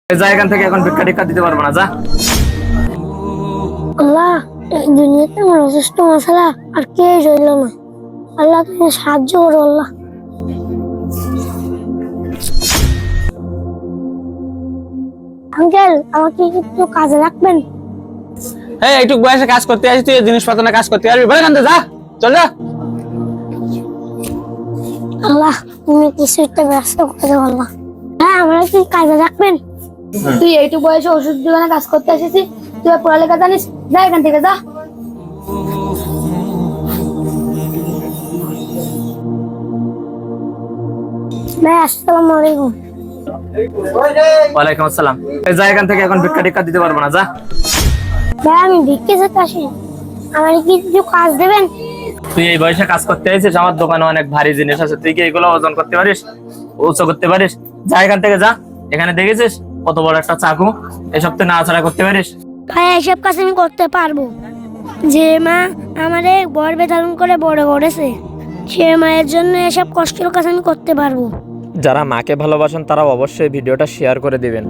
এখান থেকে এখন ভিক্ষা টিক্ষা দিতে পারবো না, যা। আল্লাহ, এই দুনিয়াতে আমার অসুস্থ মশলা আর কে রইল না। আল্লাহ, তুমি সাহায্য করো আল্লাহ। আঙ্কেল, আমাকে একটু কাজে রাখবেন? এই একটু বয়সে কাজ করতে আসিস, তুই জিনিসপত্র না কাজ করতে পারবি? বলে কান্দে যা, চল যা। আল্লাহ, তুমি কিছু একটা ব্যবস্থা করে দাও আল্লাহ। হ্যাঁ, আমরা কি কাজে রাখবেন? তুই এইটুকু বয়সে ওষুধ দোকানে কাজ করতে এসেছিস, তুই পড়ালেখা জানিস? যা এখান থেকে, যা। ভাই, আসসালামু আলাইকুম। ওয়ালাইকুম আসসালাম। এখান থেকে এখন ভিক্ষা টিক্ষা দিতে পারবো না, যা। ভাই, আমি ভিক্ষে যেতে আসি, আমার কি কিছু কাজ দেবেন? তুই এই বয়সে কাজ করতে আইছিস, আমার দোকানে অনেক ভারী জিনিস আছে, তুই কি এগুলো ওজন করতে পারিস, উঁচু করতে পারিস? যা এখান থেকে, যা। এখানে দেখেছিস কত বড় একটা চাকু, এসব তুই নাড়াচাড়া করতে পারিস? ভাই, এসব কাজ আমি করতে পারবো। যে মা আমারে গর্ভে ধারণ করে বড় করেছে, সে মায়ের জন্য এসব কষ্টের কাজ আমি করতে পারবো। যারা মাকে ভালোবাসেন তারা অবশ্যই ভিডিওটা শেয়ার করে দিবেন।